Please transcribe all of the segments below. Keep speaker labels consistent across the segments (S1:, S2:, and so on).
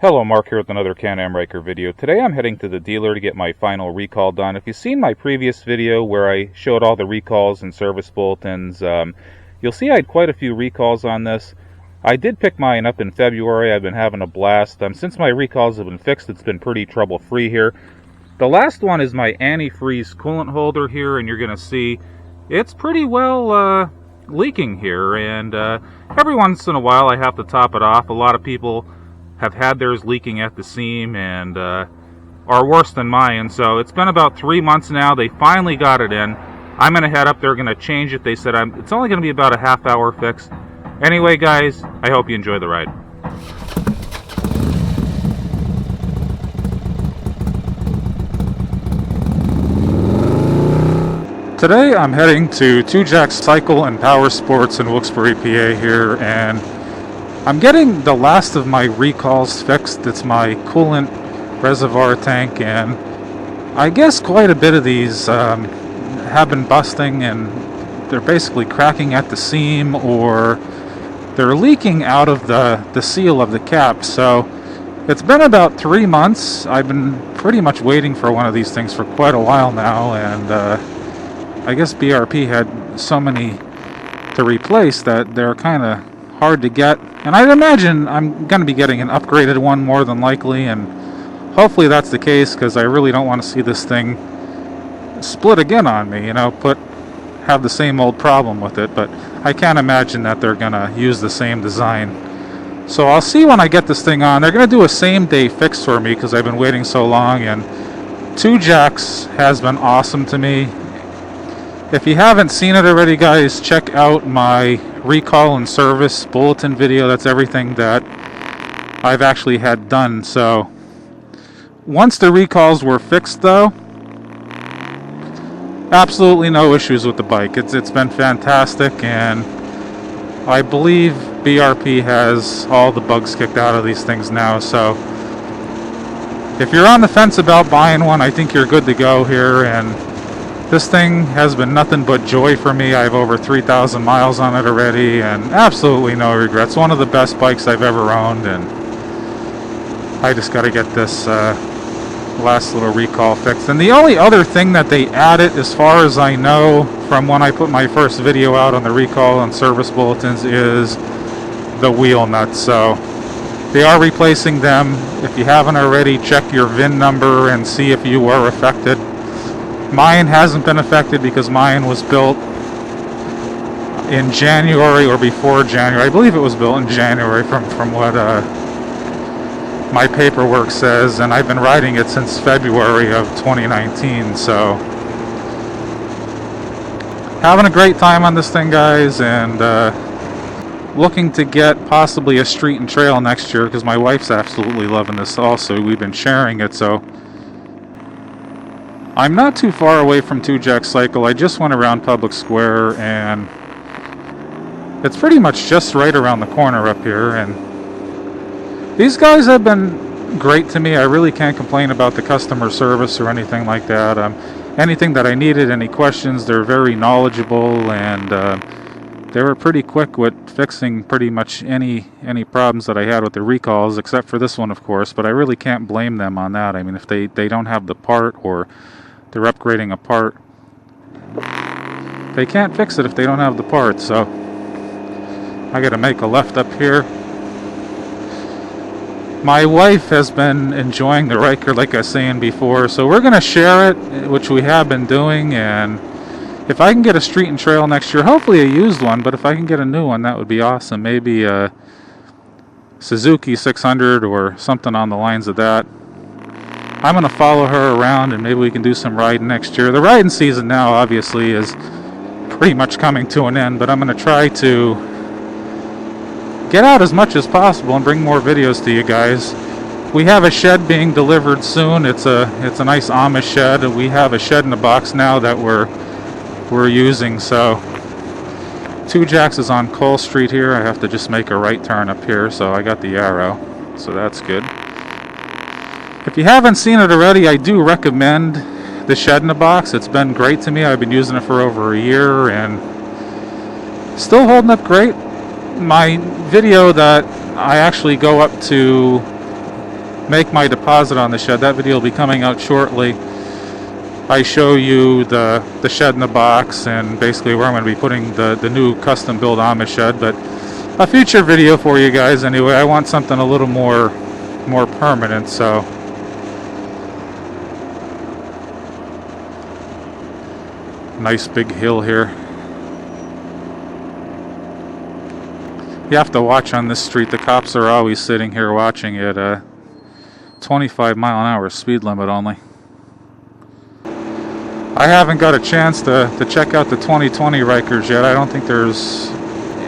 S1: Hello, Mark here with another Can-Am Ryker video. Today I'm heading to the dealer to get my final recall done. If you've seen my previous video where I showed all the recalls and service bulletins, you'll see I had quite a few recalls on this. I did pick mine up in February. I've been having a blast. Since my recalls have been fixed, it's been pretty trouble-free here. The last one is my antifreeze coolant holder here, and you're going to see it's pretty well leaking here, and every once in a while I have to top it off. A lot of people have had theirs leaking at the seam and are worse than mine. So it's been about 3 months now. They finally got it in. I'm going to head up there, going to change it. They said it's only going to be about a half-hour fix. Anyway, guys, I hope you enjoy the ride. Today I'm heading to 2Jack Cycle and Power Sports in Wilkes-Barre, PA here, and I'm getting the last of my recalls fixed. It's my coolant reservoir tank, and I guess quite a bit of these have been busting, and they're basically cracking at the seam, or they're leaking out of the seal of the cap. So it's been about 3 months. I've been pretty much waiting for one of these things for quite a while now, and I guess BRP had so many to replace that they're kind of hard to get, and I'd imagine I'm going to be getting an upgraded one more than likely, and hopefully that's the case, because I really don't want to see this thing split again on me, have the same old problem with it. But I can't imagine that they're going to use the same design. So I'll see when I get this thing on. They're going to do a same-day fix for me because I've been waiting so long, and 2Jacks has been awesome to me. If you haven't seen it already, guys, check out my recall and service bulletin video. That's everything that I've actually had done. So once the recalls were fixed, though, absolutely no issues with the bike. It's been fantastic, and I believe BRP has all the bugs kicked out of these things now. So if you're on the fence about buying one, I think you're good to go here. And this thing has been nothing but joy for me. I have over 3,000 miles on it already, and absolutely no regrets. One of the best bikes I've ever owned, and I just got to get this last little recall fixed. And the only other thing that they added, as far as I know from when I put my first video out on the recall and service bulletins, is the wheel nuts. So they are replacing them. If you haven't already, check your VIN number and see if you were affected. Mine hasn't been affected because mine was built in January or before January. I believe it was built in January from what my paperwork says, and I've been riding it since February of 2019. So having a great time on this thing, guys, and looking to get possibly a street and trail next year because my wife's absolutely loving this also. We've been sharing it, so I'm not too far away from 2Jack Cycle. I just went around Public Square, and it's pretty much just right around the corner up here. And these guys have been great to me. I really can't complain about the customer service or anything like that. Anything that I needed, any questions, they're very knowledgeable, and they were pretty quick with fixing pretty much any problems that I had with the recalls, except for this one, of course. But I really can't blame them on that. I mean, if they don't have the part, or they're upgrading a part, they can't fix it if they don't have the part. So I gotta make a left up here. My wife has been enjoying the Ryker, like I was saying before, so we're gonna share it, which we have been doing. And if I can get a street and trail next year, hopefully a used one, but if I can get a new one, that would be awesome. Maybe a Suzuki 600 or something on the lines of that. I'm going to follow her around, and maybe we can do some riding next year. The riding season now, obviously, is pretty much coming to an end, but I'm going to try to get out as much as possible and bring more videos to you guys. We have a shed being delivered soon. It's a nice Amish shed. We have a shed in a box now that we're using. So 2Jacks is on Cole Street here. I have to just make a right turn up here, so I got the arrow, so that's good. If you haven't seen it already, I do recommend the shed in a box. It's been great to me. I've been using it for over a year, and still holding up great. My video that I actually go up to make my deposit on the shed. That video will be coming out shortly. I show you the shed in the box and basically where I'm going to be putting the new custom built Amish shed. But a future video for you guys anyway. I want something a little more permanent, so nice big hill here. You have to watch on this street. The cops are always sitting here watching it. 25-mile-an-hour speed limit only. I haven't got a chance to check out the 2020 Rykers yet. I don't think there's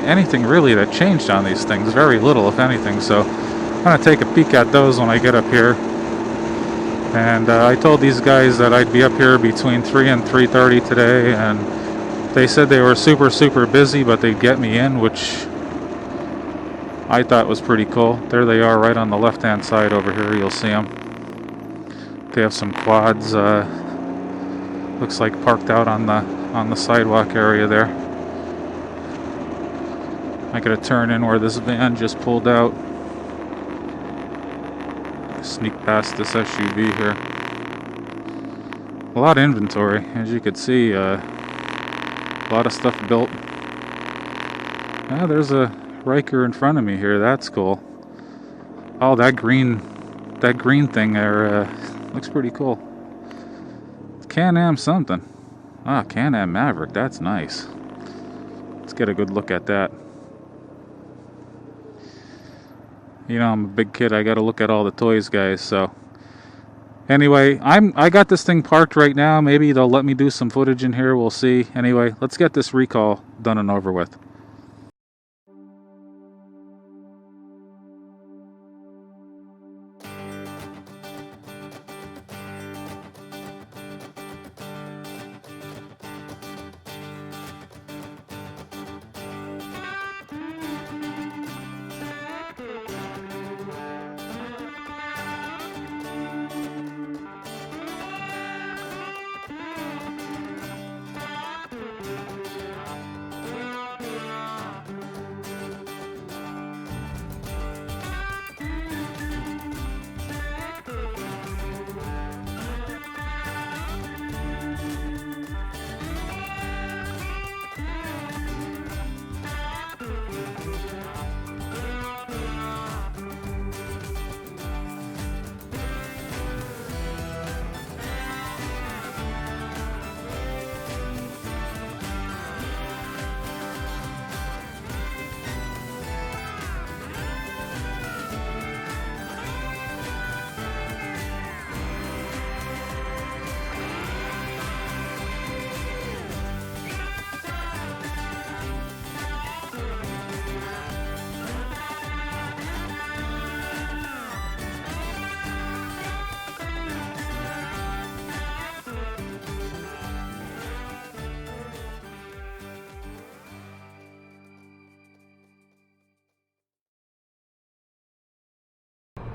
S1: anything really that changed on these things. Very little, if anything. So I'm going to take a peek at those when I get up here. And I told these guys that I'd be up here between 3 and 3:30 today. And they said they were super busy, but they'd get me in, which I thought was pretty cool. There they are right on the left-hand side over here. You'll see them. They have some quads. Looks like parked out on the sidewalk area there. I gotta turn in where this van just pulled out. Sneak past this SUV here. A lot of inventory, as you can see. A lot of stuff built. There's a Ryker in front of me here. That's cool. Oh, that green thing there looks pretty cool. Can-Am something. Can-Am Maverick. That's nice. Let's get a good look at that. You know, I'm a big kid. I got to look at all the toys, guys. So anyway, I got this thing parked right now. Maybe they'll let me do some footage in here. We'll see. Anyway, let's get this recall done and over with.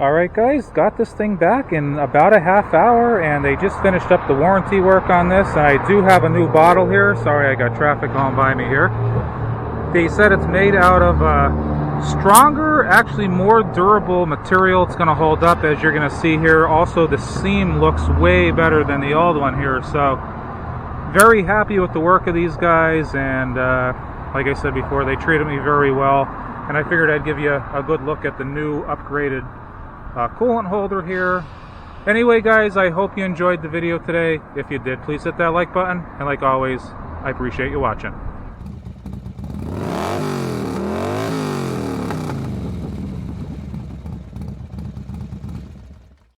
S1: Alright guys, got this thing back in about a half hour, and they just finished up the warranty work on this. And I do have a new bottle here. Sorry, I got traffic going by me here. They said it's made out of stronger, actually more durable material. It's going to hold up, as you're going to see here. Also, the seam looks way better than the old one here. So very happy with the work of these guys, and like I said before, they treated me very well. And I figured I'd give you a good look at the new upgraded coolant holder here. Anyway guys, I hope you enjoyed the video today. If you did, please hit that like button, and like always, I appreciate you watching.